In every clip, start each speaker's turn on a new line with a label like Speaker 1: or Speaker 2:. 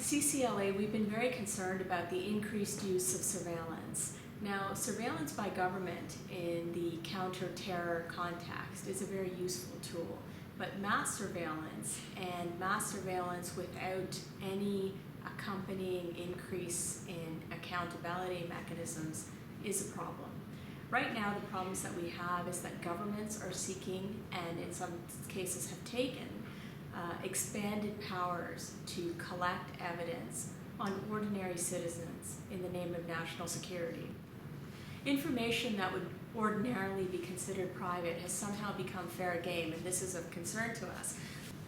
Speaker 1: CCLA, we've been very concerned about the increased use of surveillance. Now, surveillance by government in the counter-terror context is a very useful tool, but mass surveillance and mass surveillance without any accompanying increase in accountability mechanisms is a problem. Right now, the problems that we have is that governments are seeking, and in some cases have taken, expanded powers to collect evidence on ordinary citizens in the name of national security. Information that would ordinarily be considered private has somehow become fair game, and this is of concern to us.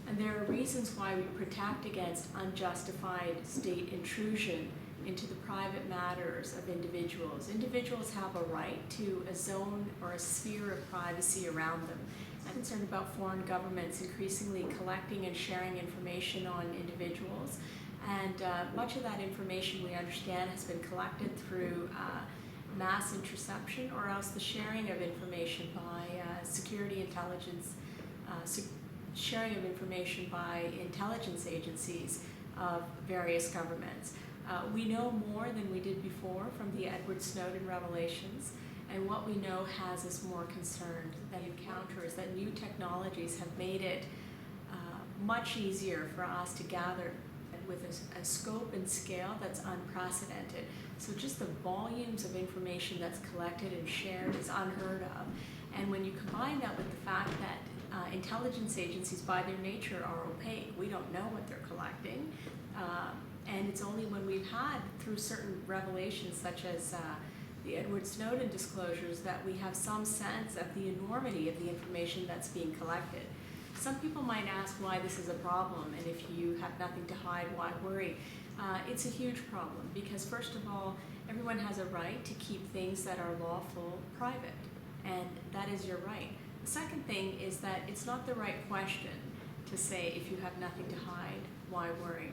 Speaker 1: And there are reasons why we protect against unjustified state intrusion into the private matters of individuals. Individuals have a right to a zone or a sphere of privacy around them. I'm concerned about foreign governments increasingly collecting and sharing information on individuals, and much of that information, we understand, has been collected through mass interception or else the sharing of information by security intelligence, sharing of information by intelligence agencies of various governments. We know more than we did before from the Edward Snowden revelations, and what we know has us more concerned that encounters that new technologies have made it much easier for us to gather with a scope and scale that's unprecedented. So just the volumes of information that's collected and shared is unheard of. And when you combine that with the fact that intelligence agencies by their nature are opaque, we don't know what they're collecting, and it's only when we've had, through certain revelations such as the Edward Snowden disclosures, that we have some sense of the enormity of the information that's being collected. Some people might ask why this is a problem, and if you have nothing to hide, why worry? It's a huge problem because, first of all, everyone has a right to keep things that are lawful private, and that is your right. The second thing is that it's not the right question to say, if you have nothing to hide, why worry?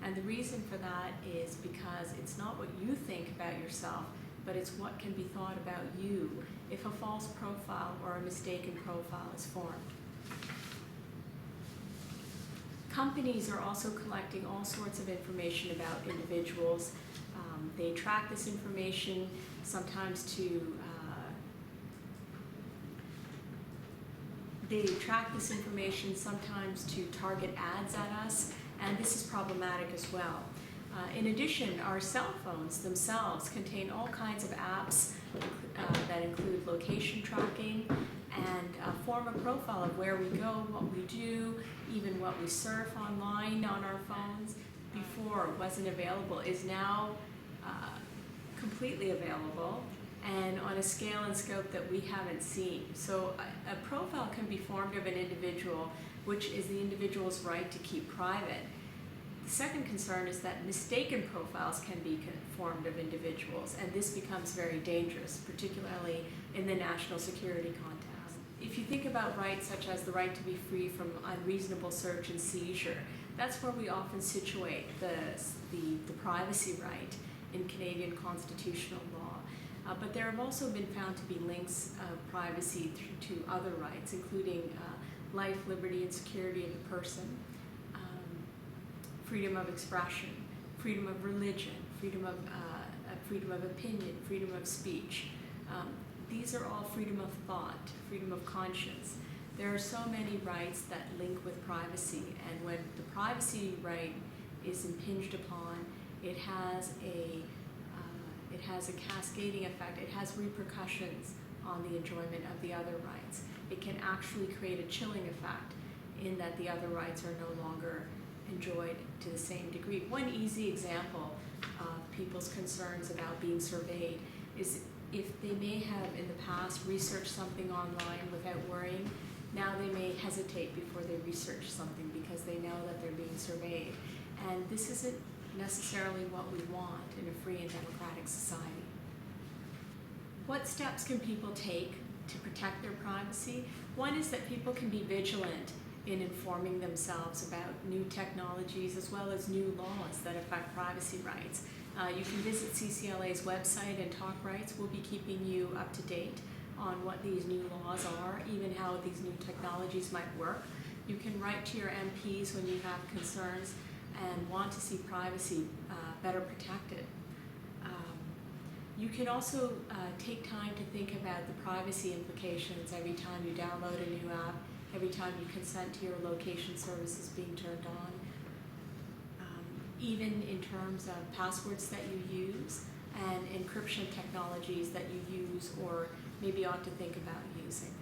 Speaker 1: And the reason for that is because it's not what you think about yourself, but it's what can be thought about you if a false profile or a mistaken profile is formed. Companies are also collecting all sorts of information about individuals. They track this information sometimes to target ads at us, and this is problematic as well. In addition, our cell phones themselves contain all kinds of apps that include location tracking and form a profile of where we go, what we do, even what we surf online on our phones. Before wasn't available is now completely available and on a scale and scope that we haven't seen. So a profile can be formed of an individual, which is the individual's right to keep private. The second concern is that mistaken profiles can be formed of individuals, and this becomes very dangerous, particularly in the national security context. If you think about rights such as the right to be free from unreasonable search and seizure, that's where we often situate the privacy right in Canadian constitutional law. But there have also been found to be links of privacy to other rights, including life, liberty, and security of the person, freedom of expression, freedom of religion, freedom of opinion, freedom of speech. These are all freedom of thought, freedom of conscience. There are so many rights that link with privacy, and when the privacy right is impinged upon, it has a cascading effect. It has repercussions on the enjoyment of the other rights. It can actually create a chilling effect in that the other rights are no longer enjoyed to the same degree. One easy example of people's concerns about being surveyed is if they may have in the past researched something online without worrying, now they may hesitate before they research something because they know that they're being surveyed. And this isn't necessarily what we want in a free and democratic society. What steps can people take to protect their privacy? One is that people can be vigilant in informing themselves about new technologies as well as new laws that affect privacy rights. You can visit CCLA's website and talk rights. We'll be keeping you up to date on what these new laws are, even how these new technologies might work. You can write to your MPs when you have concerns and want to see privacy better protected. You can also take time to think about the privacy implications every time you download a new app, every time you consent to your location services being turned on, even in terms of passwords that you use and encryption technologies that you use or maybe ought to think about using.